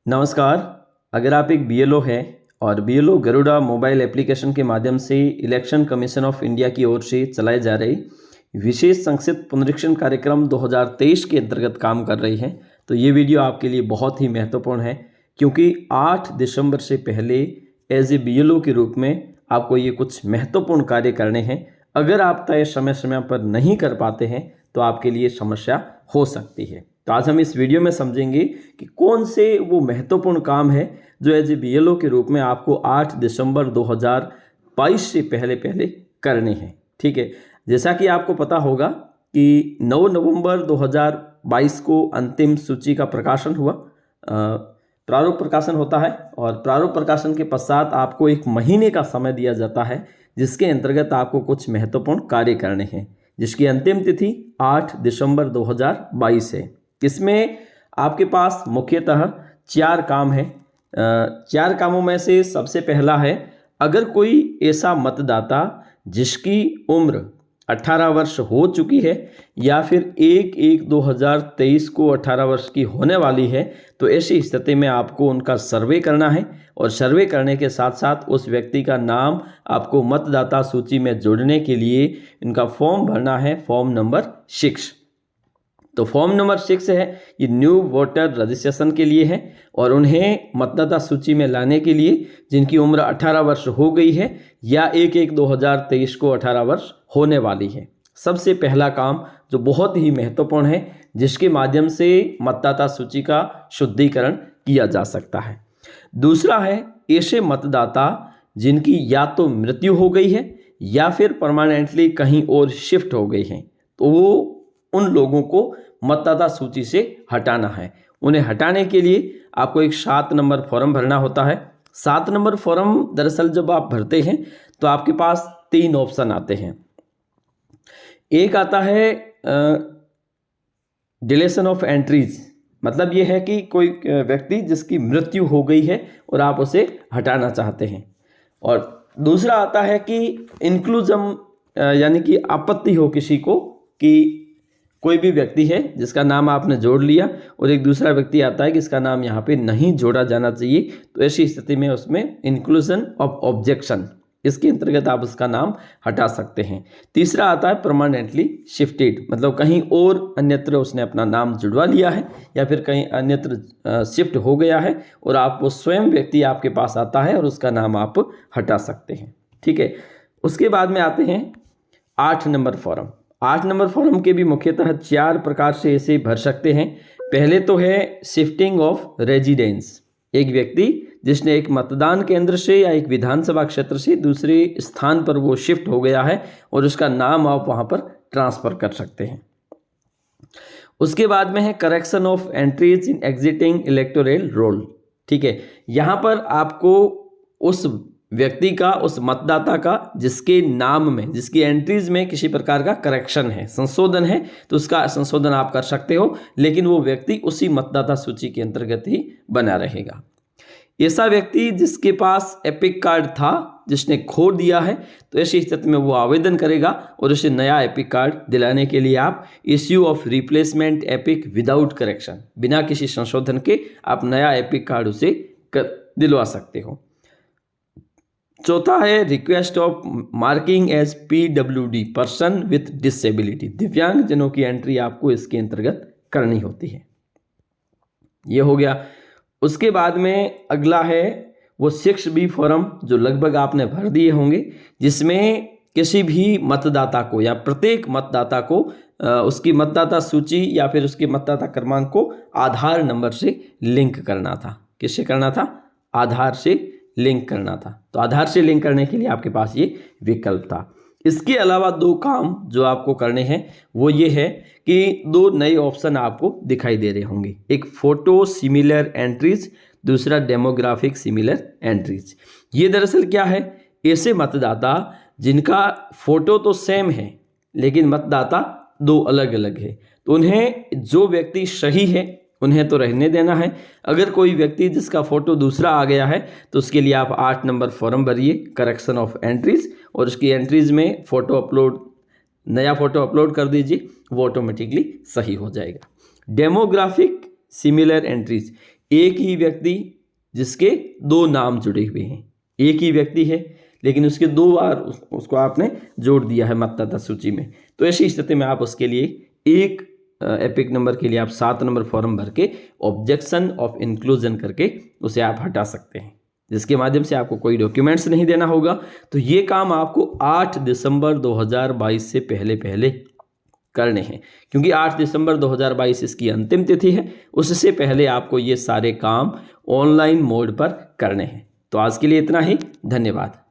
नमस्कार। अगर आप एक बीएलओ हैं और बीएलओ गरुड़ा मोबाइल एप्लीकेशन के माध्यम से इलेक्शन कमीशन ऑफ इंडिया की ओर से चलाए जा रही विशेष संक्षिप्त पुनरीक्षण कार्यक्रम 2023 के अंतर्गत काम कर रही हैं, तो ये वीडियो आपके लिए बहुत ही महत्वपूर्ण है, क्योंकि 8 दिसंबर से पहले एज ए बीएलओ के रूप में आपको ये कुछ महत्वपूर्ण कार्य करने हैं। अगर आप तय समय पर नहीं कर पाते हैं तो आपके लिए समस्या हो सकती है। तो आज हम इस वीडियो में समझेंगे कि कौन से वो महत्वपूर्ण काम है जो एज ए बीएलओ के रूप में आपको 8 दिसंबर 2022 से पहले करने हैं। ठीक है, जैसा कि आपको पता होगा कि 9 नवंबर 2022 को अंतिम सूची का प्रकाशन हुआ। प्रारूप प्रकाशन होता है और प्रारूप प्रकाशन के पश्चात आपको 1 महीने का समय दिया जाता है, जिसके अंतर्गत आपको कुछ महत्वपूर्ण कार्य करने हैं, जिसकी अंतिम तिथि 8 दिसंबर 2022 है। इसमें आपके पास मुख्यतः 4 काम हैं। 4 कामों में से सबसे पहला है, अगर कोई ऐसा मतदाता जिसकी उम्र 18 वर्ष हो चुकी है या फिर 1/1/2023 को 18 वर्ष की होने वाली है, तो ऐसी स्थिति में आपको उनका सर्वे करना है और सर्वे करने के साथ साथ उस व्यक्ति का नाम आपको मतदाता सूची में जोड़ने के लिए इनका फॉर्म भरना है, फॉर्म नंबर 6। तो फॉर्म नंबर 6 है, ये न्यू वोटर रजिस्ट्रेशन के लिए है और उन्हें मतदाता सूची में लाने के लिए जिनकी उम्र 18 वर्ष हो गई है या 1/1/2023 को 18 वर्ष होने वाली है। सबसे पहला काम जो बहुत ही महत्वपूर्ण है, जिसके माध्यम से मतदाता सूची का शुद्धिकरण किया जा सकता है। दूसरा है, ऐसे मतदाता जिनकी या तो मृत्यु हो गई है या फिर परमानेंटली कहीं और शिफ्ट हो गई हैं, तो वो उन लोगों को मतदाता सूची से हटाना है। उन्हें हटाने के लिए आपको एक 7 नंबर फॉर्म भरना होता है। 7 नंबर फॉर्म दरअसल जब आप भरते हैं तो आपके पास 3 ऑप्शन आते हैं। एक आता है डिलीशन ऑफ एंट्रीज, मतलब ये है कि कोई व्यक्ति जिसकी मृत्यु हो गई है और आप उसे हटाना चाहते हैं। और दूसरा आता है कि इंक्लूजन, यानी कि आपत्ति हो किसी को कि कोई भी व्यक्ति है जिसका नाम आपने जोड़ लिया और एक दूसरा व्यक्ति आता है कि इसका नाम यहाँ पे नहीं जोड़ा जाना चाहिए, तो ऐसी स्थिति में उसमें इंक्लूजन ऑफ ऑब्जेक्शन, इसके अंतर्गत आप उसका नाम हटा सकते हैं। तीसरा आता है परमानेंटली शिफ्टेड, मतलब कहीं और अन्यत्र उसने अपना नाम जुड़वा लिया है या फिर कहीं अन्यत्र शिफ्ट हो गया है और आप वो स्वयं व्यक्ति आपके पास आता है और उसका नाम आप हटा सकते हैं। ठीक है, उसके बाद में आते हैं 8 नंबर फॉर्म। 8 नंबर फॉर्म के भी मुख्यतः 4 प्रकार से इसे भर सकते हैं। पहले तो है शिफ्टिंग ऑफ रेजिडेंस, एक व्यक्ति जिसने एक मतदान केंद्र से या एक विधानसभा क्षेत्र से दूसरे स्थान पर वो शिफ्ट हो गया है और उसका नाम आप वहाँ पर ट्रांसफ़र कर सकते हैं। उसके बाद में है correction of entries in exiting electoral roll. ठीक है, यहाँ पर आपको उस व्यक्ति का, उस मतदाता का जिसके नाम में, जिसकी एंट्रीज में किसी प्रकार का करेक्शन है, संशोधन है, तो उसका संशोधन आप कर सकते हो, लेकिन वो व्यक्ति उसी मतदाता सूची के अंतर्गत ही बना रहेगा। ऐसा व्यक्ति जिसके पास एपिक कार्ड था, जिसने खो दिया है, तो ऐसी स्थिति में वो आवेदन करेगा और उसे नया एपिक कार्ड दिलाने के लिए आप issue of replacement epic without correction, बिना किसी संशोधन के आप नया एपिक कार्ड उसे दिलवा सकते हो। चौथा है request of marking as PWD, person with disability, दिव्यांग जनों की एंट्री आपको इसके अंतर्गत करनी होती है। ये हो गया। उसके बाद में अगला है वो 6B फॉर्म, जो लगभग आपने भर दिए होंगे, जिसमें किसी भी मतदाता को या प्रत्येक मतदाता को उसकी मतदाता सूची या फिर उसके मतदाता क्रमांक को आधार नंबर से लिंक करना था। किससे करना था? आधार से लिंक करना था। तो आधार से लिंक करने के लिए आपके पास ये विकल्प था। इसके अलावा 2 काम जो आपको करने हैं वो ये है कि 2 नए ऑप्शन आपको दिखाई दे रहे होंगे, एक फोटो सिमिलर एंट्रीज, दूसरा डेमोग्राफिक सिमिलर एंट्रीज। ये दरअसल क्या है, ऐसे मतदाता जिनका फोटो तो सेम है लेकिन मतदाता 2 अलग अलग है, तो उन्हें जो व्यक्ति सही है उन्हें तो रहने देना है। अगर कोई व्यक्ति जिसका फोटो दूसरा आ गया है तो उसके लिए आप 8 नंबर फॉर्म भरिए, करेक्शन ऑफ एंट्रीज, और उसकी एंट्रीज में फोटो अपलोड, नया फोटो अपलोड कर दीजिए, वो ऑटोमेटिकली सही हो जाएगा। डेमोग्राफिक सिमिलर एंट्रीज, एक ही व्यक्ति जिसके 2 नाम जुड़े हुए हैं, एक ही व्यक्ति है लेकिन उसके 2 बार उसको आपने जोड़ दिया है मतदाता सूची में, तो ऐसी स्थिति में आप उसके लिए एक एपिक नंबर के लिए आप 7 नंबर फॉर्म भर के ऑब्जेक्शन ऑफ इंक्लूजन करके उसे आप हटा सकते हैं, जिसके माध्यम से आपको कोई डॉक्यूमेंट्स नहीं देना होगा। तो ये काम आपको 8 दिसंबर 2022 से पहले पहले करने हैं, क्योंकि 8 दिसंबर 2022 इसकी अंतिम तिथि है। उससे पहले आपको ये सारे काम ऑनलाइन मोड पर करने हैं। तो आज के लिए इतना ही, धन्यवाद।